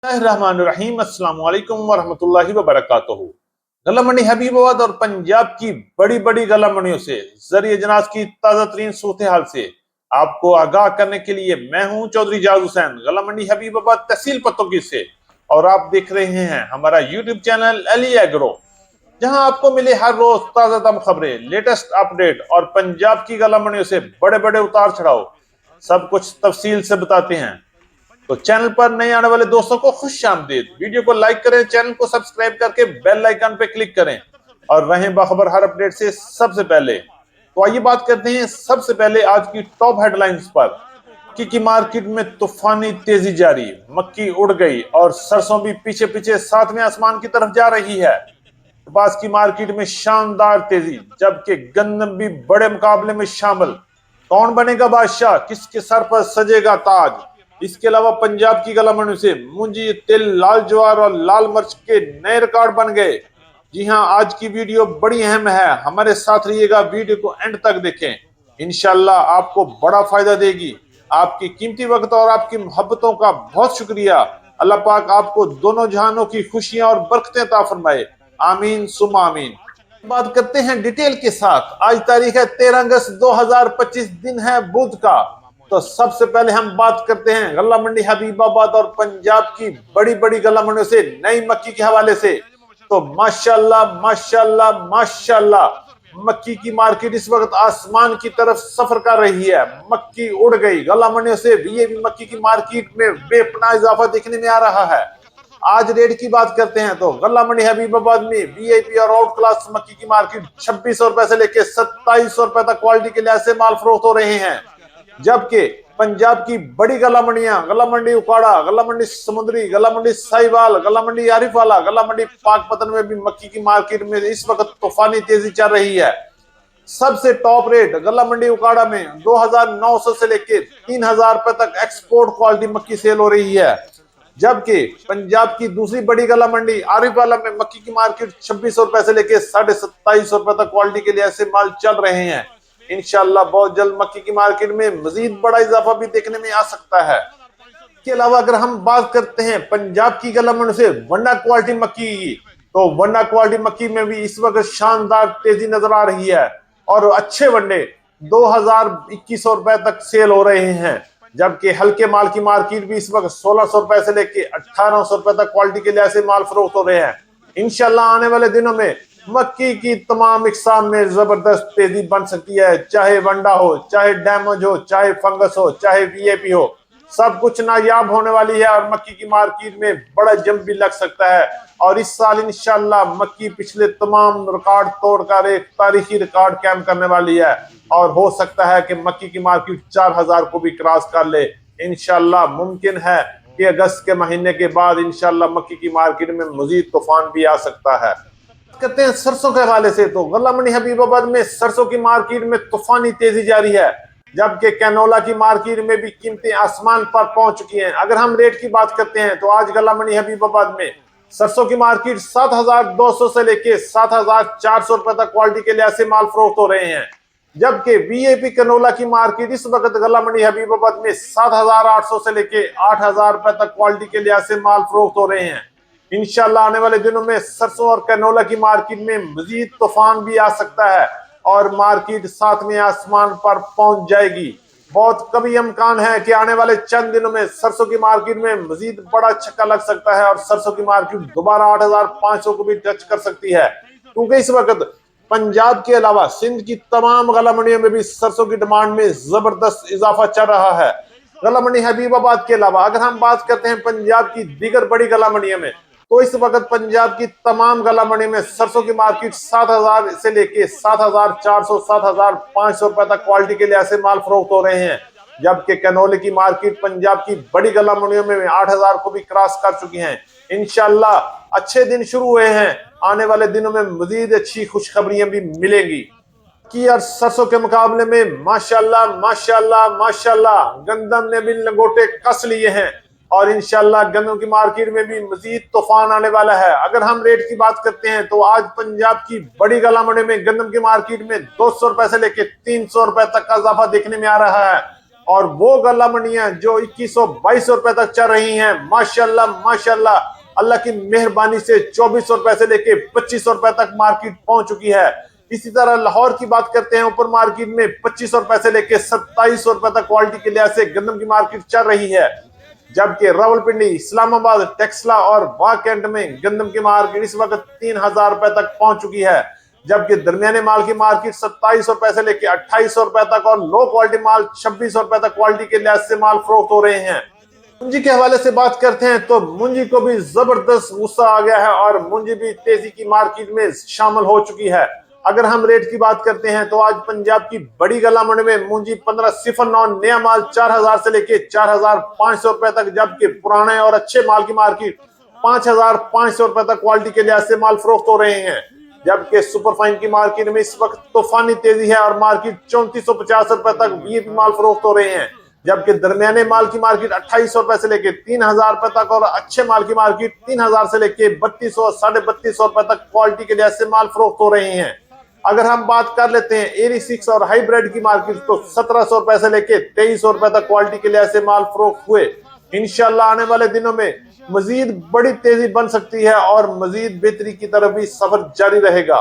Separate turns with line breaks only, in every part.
रहमानुर्रहीम अस्सलाम वालेकुम वरहमतुल्लाहि वबरकातुहू। गला मंडी हबीबाबाद और पंजाब की बड़ी बड़ी गला मंडियों से जरिए जनाज की ताजा तरीन सूरत हाल से आपको आगाह करने के लिए मैं हूं चौधरी जाज हुसैन, गला मंडी हबीबाबाद तहसील पत्तोगी से। और आप देख रहे हैं हमारा यूट्यूब चैनल अली एग्रो, जहां आपको मिले हर रोज ताजा दम खबरें, लेटेस्ट अपडेट और पंजाब की गला मंडियों से बड़े बड़े उतार चढ़ाव सब कुछ तफसील से बताते हैं। तो चैनल पर नए आने वाले दोस्तों को खुश आमदीद। वीडियो को लाइक करें, चैनल को सब्सक्राइब करके बेल आइकन पे क्लिक करें और रहें बाखबर हर अपडेट से सबसे पहले। तो आइए बात करते हैं सबसे पहले आज की टॉप हेडलाइंस पर। मक्की की मार्केट में तूफानी तेजी जारी, मक्की उड़ गई और सरसों भी पीछे पीछे सातवें आसमान की तरफ जा रही है। कपास की मार्केट में शानदार तेजी, जबकि गंदम भी बड़े मुकाबले में शामिल। कौन बनेगा बादशाह, किसके सर पर सजेगा ताज। इसके अलावा पंजाब की गला मंडी से मूंजी, तिल, लाल ज्वार और लाल मिर्च के नए रिकॉर्ड बन गए। जी हां, आज की वीडियो बड़ी अहम है, हमारे साथ रहिएगा, वीडियो को एंड तक देखें, इंशाल्लाह आपको बड़ा फायदा देगी। आपकी कीमती वक्त और आपकी मोहब्बतों का बहुत शुक्रिया। अल्लाह पाक आपको दोनों जहानों की खुशियां और बरकतें अता फरमाए, आमीन सुम्मा आमीन। बात करते हैं डिटेल के साथ। आज तारीख है 13 अगस्त 2025, दिन है बुध का। तो सबसे पहले हम बात करते हैं गला मंडी हबीबाबाद और पंजाब की बड़ी बड़ी गला मंडियों से नई मक्की के हवाले से। तो माशाल्लाह माशाल्लाह माशाल्लाह, मक्की की मार्केट इस वक्त आसमान की तरफ सफर कर रही है। मक्की उड़ गई, गला मंडियों से भी मक्की की मार्केट में बेपनाह इजाफा देखने में आ रहा है। आज रेट की बात करते हैं तो गला मंडी हबीबाबाद में वीआईपी और आउट क्लास मक्की की मार्केट 2600 रुपए से लेकर 2700 रुपए तक क्वालिटी के लिहाज से माल फरोख्त हो रहे हैं। जबकि पंजाब की बड़ी गला मंडियां, गला मंडी उकाड़ा, गला मंडी समुद्री, गला मंडी साहिवाल, गला मंडी आरिफवाला, गला मंडी पाकपतन में भी मक्की की मार्केट में इस वक्त तूफानी तेजी चल रही है। सबसे टॉप रेट गला मंडी उकाड़ा में 2900 से लेकर 3000 रुपए तक एक्सपोर्ट क्वालिटी मक्की सेल हो रही है। जबकि पंजाब की दूसरी बड़ी गला मंडी आरिफवाला में मक्की की मार्केट 2600 रुपए से लेकर 2750 रुपए तक क्वालिटी के लिए ऐसे माल चल रहे हैं। इंशाल्लाह बहुत जल्द मक्की की मार्केट में मजीद बड़ा इजाफा भी देखने में आ सकता है। इसके अलावा अगर हम बात करते हैं पंजाब की गला मंडी से वंडा क्वालिटी मक्की की, तो वंडा क्वालिटी मक्की में भी इस वक्त शानदार तेजी नजर आ रही है और अच्छे वंडे 2100 रुपए तक सेल हो रहे हैं। जबकि हल्के माल की मार्केट भी इस वक्त 1600 रुपए से लेकर 1800 रुपए तक क्वालिटी के लिहाज से माल फरोख्त हो रहे हैं। इंशाल्लाह आने वाले दिनों में मक्की की तमाम इकसाम में जबरदस्त तेजी बन सकती है, चाहे वंडा हो, चाहे डैमेज हो, चाहे फंगस हो, चाहे वीआईपी हो, सब कुछ नायाब होने वाली है और मक्की की मार्केट में बड़ा जंप भी लग सकता है। और इस साल इंशाल्लाह मक्की पिछले तमाम रिकॉर्ड तोड़कर एक तारीखी रिकॉर्ड कायम करने वाली है और हो सकता है कि मक्की की मार्केट 4000 को भी क्रॉस कर ले। इंशाल्लाह मुमकिन है कि अगस्त के महीने के बाद इंशाल्लाह मक्की की मार्केट में मजीद तूफान भी आ सकता है। कहते हैं सरसों के हवाले से तो गला मंडी हबीबाबाद में सरसों की मार्केट में तूफानी तेजी जारी है। जबकि कैनोला की मार्केट में भी कीमतें आसमान पर पहुंच चुकी हैं। अगर हम रेट की बात करते हैं तो आज गला मंडी हबीबाबाद में सरसों की मार्केट 7200 से लेके 7400 रुपए तक क्वालिटी के लिहाज से माल फरोख्त हो रहे हैं। जबकि वीआईपी कैनोला की मार्केट इस वक्त गला मंडी हबीबाबाद में 7800 से लेके 8000 रुपए तक क्वालिटी के लिहाज से माल फरोख्त हो रहे हैं। इंशाल्लाह आने वाले दिनों में सरसों और कैनोला की मार्केट में मजीद तूफान भी आ सकता है और मार्केट सातवें आसमान पर पहुंच जाएगी। बहुत कभी इम्कान है कि आने वाले चंद दिनों में सरसों की मार्केट में मजीद बड़ा छक्का लग सकता है और सरसों की मार्केट दोबारा 8500 को भी टच कर सकती है, क्योंकि इस वक्त पंजाब के अलावा सिंध की तमाम गला मंडियों में भी सरसों की डिमांड में जबरदस्त इजाफा चल रहा है। गला मंडी हबीबाबाद के अलावा अगर हम बात करते हैं पंजाब की दीगर बड़ी गला मंडियों में, तो इस वक्त पंजाब की तमाम गला मंडी में सरसों की मार्केट 7000 से लेके 7400 7500 रुपए तक क्वालिटी के लिहाज से माल फरोख्त हो रहे हैं। जबकि कैनोले की मार्केट पंजाब की बड़ी गला मंडियों में 8000 को भी क्रॉस कर चुकी हैं। इंशाल्लाह अच्छे दिन शुरू हुए हैं, आने वाले दिनों में मजीद अच्छी खुशखबरियां भी मिलेंगी। कि और सरसों के मुकाबले में माशाल्लाह माशाल्लाह माशाल्लाह गंदम ने भी लंगोटे कस लिए हैं और इंशाल्लाह गन्नों की मार्केट में भी मजीद तूफान आने वाला है। अगर हम रेट की बात करते हैं तो आज पंजाब की बड़ी गला मंडी में गन्नम की मार्केट में 200 रुपए से लेकर 300 रुपए तक का इजाफा देखने में आ रहा है और वो गल्ला मंडियां जो 2122 रुपए तक चल रही हैं, माशाल्लाह माशाल्लाह अल्लाह की मेहरबानी से 2400 रुपए से लेके 2500 रुपए तक मार्केट पहुंच चुकी है। इसी तरह लाहौर की बात करते हैं, ऊपर मार्केट में 2500 रुपए से लेके 2700 रुपए तक क्वालिटी के लिहाज से गंदम की मार्केट चल रही है। जबकि रावलपिंडी, इस्लामाबाद, टेक्सला और वाकैंट में गंदम की मार्केट इस वक्त 3000 रुपए तक पहुंच चुकी है। जबकि दरमियाने माल की मार्केट 2700 रुपए से लेकर 2800 रुपए तक और लो क्वालिटी माल 2600 रुपए तक क्वालिटी के लिहाज से माल फरोख्त हो रहे हैं। मुंजी के हवाले से बात करते हैं तो मुंजी को भी जबरदस्त गुस्सा आ गया है और मुंजी भी तेजी की मार्केट में शामिल हो चुकी है। अगर हम रेट की बात करते हैं तो आज पंजाब की बड़ी गला मंडी में मुंजी 1509 नया माल 4000 से लेके 4500 रुपए तक, जबकि पुराने और अच्छे माल की मार्केट 5500 रुपए तक क्वालिटी के लिहाज से माल फरोख्त हो रहे हैं। जबकि सुपरफाइन की मार्केट में इस वक्त तूफानी तेजी है और मार्केट 3450 रुपए तक वीआईपी माल फरोख्त हो रहे हैं। जबकि दरमियाने माल की मार्केट 2800 रुपए से लेके 3000 रुपए तक और अच्छे माल की मार्केट 3000 से लेके 3200 3250 रुपए तक क्वालिटी के लिहाज से माल फरोख्त हो रहे हैं। अगर हम बात कर लेते हैं एरी 6 और हाइब्रिड की मार्केट तो 1700 रुपए से लेके 2300 रुपए तक क्वालिटी के लिहाज से माल फरोख्त हुए। इंशाल्लाह आने वाले दिनों में मजीद बड़ी तेजी बन सकती है और मजीद बेहतरी की तरफ भी सफर जारी रहेगा।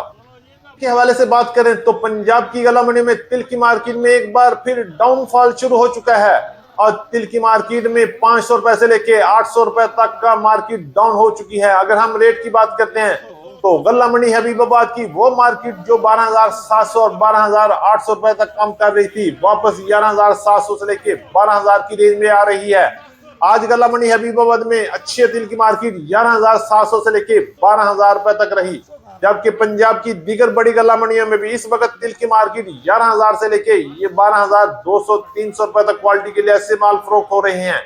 के हवाले से बात करें तो पंजाब की गला मंडी में तिल की मार्केट में एक बार फिर डाउनफॉल शुरू हो चुका है और तिल की मार्केट में 500 रुपए से लेके 800 रुपए तक का मार्केट डाउन हो चुकी है। अगर हम रेट की बात करते हैं तो गला मंडी हबीबाबाद की वो मार्केट जो 12700 और 12800 रुपए तक कम कर रही थी, वापस 11700 से लेके 12000 की रेंज में आ रही है। आज गला मंडी हबीबाबाद में अच्छे तिल की मार्केट 11700 से लेके 12000 रुपए तक रही। जबकि पंजाब की दीगर बड़ी गला मंडियों में भी इस वक्त तिल की मार्केट 11000 से लेके ये 12200-300 रुपए तक क्वालिटी के लिहाज से माल फरोख्त हो रहे हैं।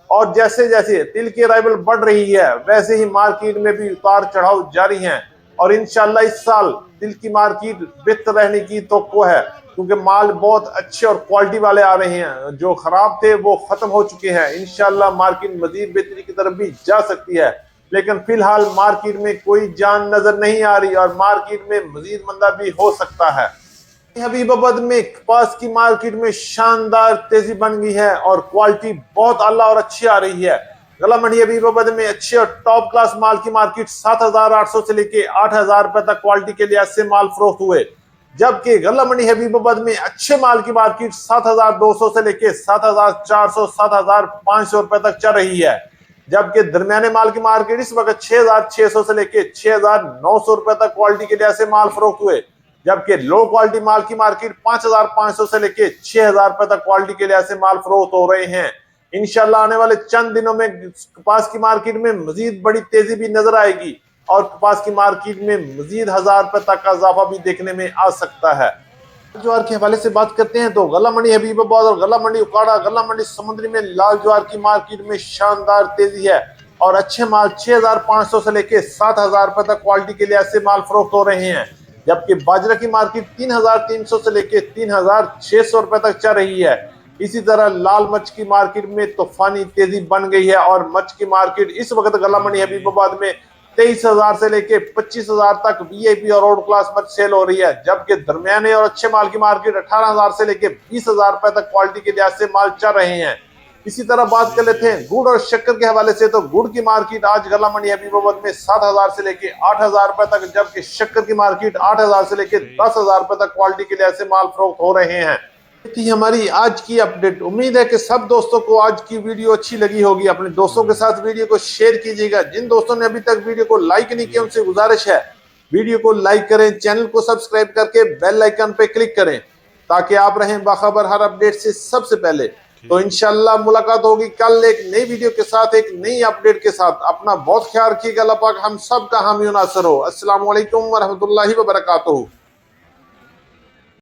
और जैसे जैसे तिल की अराइवल बढ़ रही है वैसे ही मार्केट में भी उतार चढ़ाव जारी हैं और इंशाल्लाह इस साल तिल की मार्केट बेहतर रहने की तवक्को है, क्योंकि माल बहुत अच्छे और क्वालिटी वाले आ रहे हैं। जो खराब थे वो खत्म हो चुके हैं। इंशाल्लाह मार्केट मजीद बेहतरी की तरफ भी जा सकती है, लेकिन फिलहाल मार्केट में कोई जान नजर नहीं आ रही और मार्केट में मजीद मंदा भी हो सकता है। हबीबाबाद में कपास की मार्केट में शानदार तेजी बन गई है और क्वालिटी बहुत आला और अच्छी आ रही है। गला मंडी हबीबाबाद में अच्छे और टॉप क्लास माल की मार्केट 7800 से लेके 8000 रुपए तक क्वालिटी के लिहाज से माल फरोख्त हुए। जबकि गला मंडी हबीबाबाद में अच्छे माल की मार्केट 7200 से लेके 7400 7500 रुपए तक चल रही है। जबकि दरमियाने माल की मार्केट इस वक्त 6600 से लेके 6900 रुपए तक क्वालिटी के लिहाज से माल फरोख्त हुए। जबकि लो क्वालिटी माल की मार्केट 5500 से लेके 6000 रुपए तक क्वालिटी के लिहाज से माल फरोख्त हो रहे हैं। इंशाल्लाह आने वाले चंद दिनों में कपास की मार्केट में मजीद बड़ी तेजी भी नजर आएगी और कपास की मार्केट में मजीद 1000 रुपए तक का इजाफा भी देखने में आ सकता है। ज्वार के हवाले से बात करते हैं तो गला मंडी हबीबाबाद और गला मंडी उकाड़ा, गला मंडी समुद्री में लाल ज्वार की मार्केट में शानदार तेजी है और अच्छे माल 6500 से लेके 7000 रुपए तक क्वालिटी के लिहाज से माल फरोख्त हो रहे हैं। जबकि बाजरा की मार्केट 3300 से लेके 3600 रुपए तक चल रही है। इसी तरह लाल मर्च की मार्केट में तूफानी तेजी बन गई है और मर्च की मार्केट इस वक्त गला मंडी हबीबाबाद में 23000 से लेके 25000 तक वीआईपी और रोड क्लास मर्च सेल हो रही है। जबकि दरमियाने और अच्छे माल की मार्केट 18000 से लेके 20000 रुपए तक क्वालिटी के लिहाज से माल चल रहे हैं। इसी तरह बात कर लेते हैं गुड़ और शक्कर के हवाले से तो गुड़ की मार्केट आज गला मंडी हबीबाबाद में 7000 से लेके 8000 रुपए तक, जबकि शक्कर की मार्केट 8000 से लेके 10000 रुपए तक क्वालिटी के लिहाज से माल फरोख्त हो रहे हैं। थी हमारी आज की अपडेट। उम्मीद है कि सब दोस्तों को आज की वीडियो अच्छी लगी होगी। अपने दोस्तों के साथ वीडियो को शेयर कीजिएगा। जिन दोस्तों ने अभी तक वीडियो को लाइक नहीं किया उनसे गुजारिश है वीडियो को लाइक करें, चैनल को सब्सक्राइब करके बेल आइकन पे क्लिक करें ताकि आप रहें बाखबर हर अपडेट से सबसे पहले। तो इंशाल्लाह मुलाकात होगी कल एक नई वीडियो के साथ, एक नई अपडेट के साथ। अपना बहुत ख्याल रखिएगा। अल्लाह पाक हम सब का हामी नासर हो। अस्सलाम वालेकुम व रहमतुल्लाहि व बरकातहू।